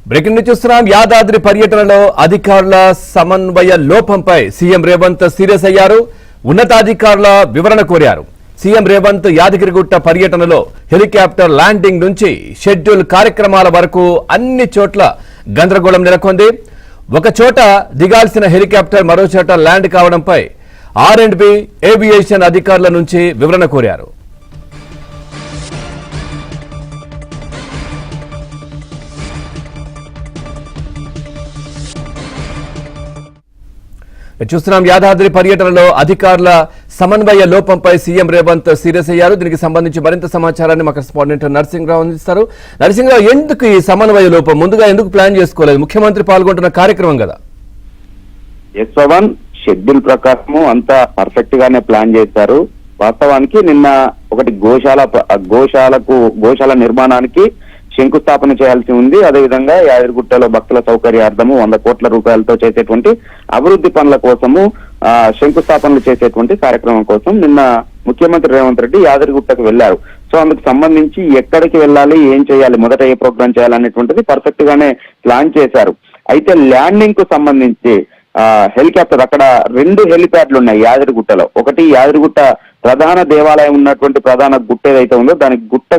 Breaking news చూస్తున్నాం. యాదాద్రి పర్యటనలో అధికారుల సమన్వయ లోపంపై సీఎం రేవంత్ సీరియస్ అయ్యారు. ఉన్నతాధికారుల వివరణ కోరారు. సీఎం రేవంత్ యాదగిరిగుట్ట పర్యటనలో హెలికాప్టర్ ల్యాండింగ్ నుంచి షెడ్యూల్ కార్యక్రమాల వరకు అన్ని చోట్ల గందరగోళం నెలకొంది. ఒక చోట దిగాల్సిన హెలికాప్టర్ మరో చోట ల్యాండ్ కావడంపై R&B ఏవియేషన్ అధికారుల నుంచి వివరణ కోరారు. చూస్తున్నాం. యాదాద్రి పర్యటనలో అధికారుల సమన్వయ లోపంపై సీఎం రేవంత్ సీరియస్ అయ్యారు. దీనికి సంబంధించి మరింత సమాచారాన్ని మా కరెస్పాండెంట్ నరసింహరావు అందిస్తారు. నరసింహరావు, ఎందుకు ఈ సమన్వయ లోపం? ముందుగా ఎందుకు ప్లాన్ చేసుకోలేదు? ముఖ్యమంత్రి పాల్గొంటున్న కార్యక్రమం కదా. షెడ్యూల్ ప్రకారము అంతా పర్ఫెక్ట్ గానే ప్లాన్ చేశారు. వాస్తవానికి నిన్న ఒకటి గోశాల నిర్మాణానికి శంకుస్థాపన చేయాల్సి ఉంది. అదేవిధంగా యాదగిరిగుట్టలో భక్తుల సౌకర్యార్థము 100 కోట్ల రూపాయలతో చేసేటువంటి అభివృద్ధి పనుల కోసము శంకుస్థాపనలు చేసేటువంటి కార్యక్రమం కోసం నిన్న ముఖ్యమంత్రి రేవంత్ రెడ్డి యాదగిరిగుట్టకు వెళ్లారు. సో అందుకు సంబంధించి ఎక్కడికి వెళ్ళాలి, ఏం చేయాలి, మొదట ఏ ప్రోగ్రాం చేయాలనేటువంటిది పర్ఫెక్ట్ గానే ప్లాన్ చేశారు. అయితే ల్యాండింగ్ కు సంబంధించి హెలికాప్టర్ అక్కడ 2 హెలిప్యాడ్లు ఉన్నాయి యాదగిరిగుట్టలో. ఒకటి యాదగిరిగుట్ట ప్రధాన దేవాలయం ఉన్నటువంటి ప్రధాన గుట్ట ఏదైతే ఉందో దానికి గుట్ట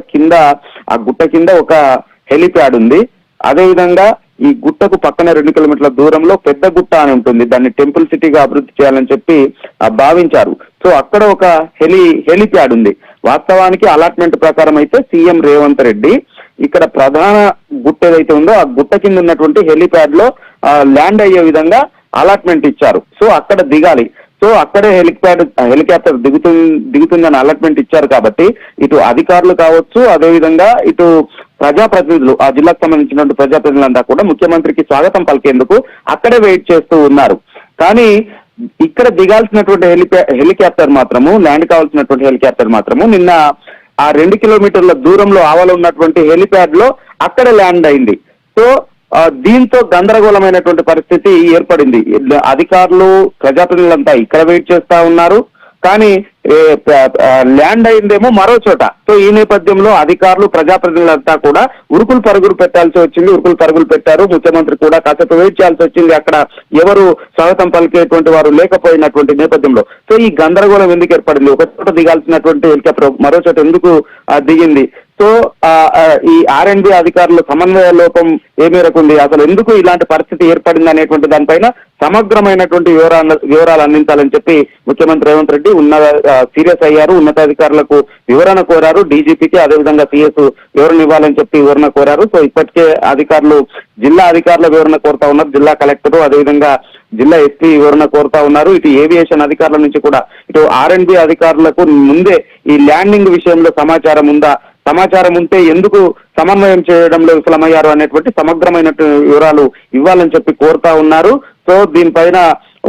కింద ఒక హెలిప్యాడ్ ఉంది. అదేవిధంగా ఈ గుట్టకు పక్కన 2 కిలోమీటర్ల దూరంలో పెద్ద గుట్ట అని ఉంటుంది. దాన్ని టెంపుల్ సిటీగా అభివృద్ధి చేయాలని చెప్పి భావించారు. సో అక్కడ ఒక హెలిప్యాడ్ ఉంది. వాస్తవానికి అలాట్మెంట్ ప్రకారం అయితే సీఎం రేవంత్ రెడ్డి ఇక్కడ ప్రధాన గుట్ట ఏదైతే ఉందో ఆ గుట్ట కింద ఉన్నటువంటి హెలిప్యాడ్ లో ల్యాండ్ అయ్యే విధంగా అలాట్మెంట్ ఇచ్చారు. సో అక్కడ దిగాలి. సో అక్కడే హెలికాప్టర్ దిగుతుందని అలాట్మెంట్ ఇచ్చారు కాబట్టి ఇటు అధికారులు కావచ్చు, అదేవిధంగా ఇటు ప్రజాప్రతినిధులు, ఆ జిల్లాకు సంబంధించినటువంటి ప్రజాప్రతినిధులంతా కూడా ముఖ్యమంత్రికి స్వాగతం పలికేందుకు అక్కడే వెయిట్ చేస్తూ ఉన్నారు. కానీ ఇక్కడ దిగాల్సినటువంటి హెలికాప్టర్ మాత్రము, ల్యాండ్ కావాల్సినటువంటి హెలికాప్టర్ మాత్రము నిన్న ఆ 2 కిలోమీటర్ల దూరంలో ఆవల ఉన్నటువంటి హెలిప్యాడ్ లో అక్కడ ల్యాండ్ అయింది. సో దీంతో గందరగోళమైనటువంటి పరిస్థితి ఏర్పడింది. అధికారులు, ప్రజాప్రతినిధులంతా ఇక్కడ వెయిట్ చేస్తా ఉన్నారు. కానీ ల్యాండ్ అయిందేమో మరో చోట. సో ఈ నేపథ్యంలో అధికారులు, ప్రజాప్రతినిధులంతా కూడా ఉరుకులు పరుగులు పెట్టాల్సి వచ్చింది. ఉరుకులు పరుగులు పెట్టారు. ముఖ్యమంత్రి కూడా కాసేపు వెయిట్ చేయాల్సి వచ్చింది. అక్కడ ఎవరు స్వాగతం పలికేటువంటి వారు లేకపోయినటువంటి నేపథ్యంలో సో ఈ గందరగోళం ఎందుకు ఏర్పడింది? ఒక చోట దిగాల్సినటువంటి హెలికాప్టర్ మరో చోట ఎందుకు దిగింది? సో ఈ R&B అధికారుల సమన్వయ లోపం ఏ మేరకు ఉంది, అసలు ఎందుకు ఇలాంటి పరిస్థితి ఏర్పడింది అనేటువంటి దానిపైన సమగ్రమైనటువంటి వివరాలు అందించాలని చెప్పి ముఖ్యమంత్రి రేవంత్ రెడ్డి సీరియస్ అయ్యారు. ఉన్నతాధికారులకు వివరణ కోరారు. డీజీపీకి అదేవిధంగా CS వివరణ ఇవ్వాలని చెప్పి వివరణ కోరారు. సో ఇప్పటికే జిల్లా అధికారుల వివరణ కోరుతా ఉన్నారు. జిల్లా కలెక్టర్, అదేవిధంగా జిల్లా SP వివరణ కోరుతా ఉన్నారు. ఇటు ఏవియేషన్ అధికారుల నుంచి కూడా ఇటు R&B అధికారులకు ముందే ఈ ల్యాండింగ్ విషయంలో సమాచారం ఉంటే ఎందుకు సమన్వయం చేయడంలో విఫలమయ్యారు అనేటువంటి సమగ్రమైన వివరాలు ఇవ్వాలని చెప్పి కోరుతా ఉన్నారు. సో దీనిపైన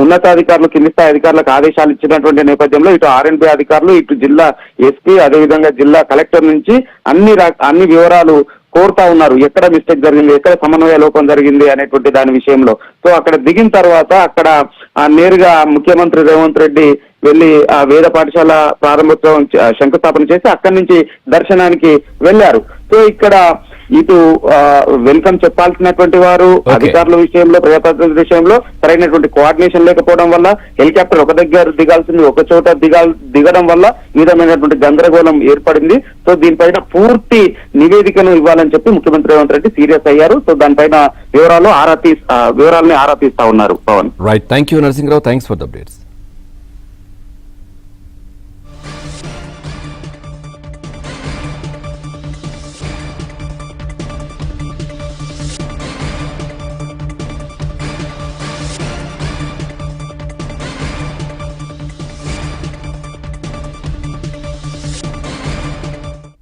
ఉన్నతాధికారులు, కింది స్థాయి అధికారులకు ఆదేశాలు ఇచ్చినటువంటి నేపథ్యంలో ఇటు R&B అధికారులు, ఇటు జిల్లా SP, అదేవిధంగా జిల్లా కలెక్టర్ నుంచి అన్ని వివరాలు కోరుతా ఉన్నారు. ఎక్కడ మిస్టేక్ జరిగింది, ఎక్కడ సమన్వయ లోపం జరిగింది అనేటువంటి దాని విషయంలో. సో అక్కడ దిగిన తర్వాత అక్కడ నేరుగా ముఖ్యమంత్రి రేవంత్ రెడ్డి వెళ్లి ఆ వేద పాఠశాల ప్రారంభోత్సవం శంకుస్థాపన చేసి అక్కడి నుంచి దర్శనానికి వెళ్లారు. సో ఇక్కడ ఇటు వెల్కమ్ చెప్పాల్సినటువంటి వారు అధికారుల విషయంలో, ప్రజాప్రతినిధుల విషయంలో సరైనటువంటి కోఆర్డినేషన్ లేకపోవడం వల్ల హెలికాప్టర్ ఒక దగ్గర దిగాల్సింది ఒక చోట దిగడం వల్ల ఈ విధమైనటువంటి గందరగోళం ఏర్పడింది. సో దీనిపైన పూర్తి నివేదికను ఇవ్వాలని చెప్పి ముఖ్యమంత్రి రేవంత్ రెడ్డి సీరియస్ అయ్యారు. సో దానిపైన వివరాలని ఆరా తీస్తా ఉన్నారు. Pawan, right, thank you Narasimharao, thanks for the updates.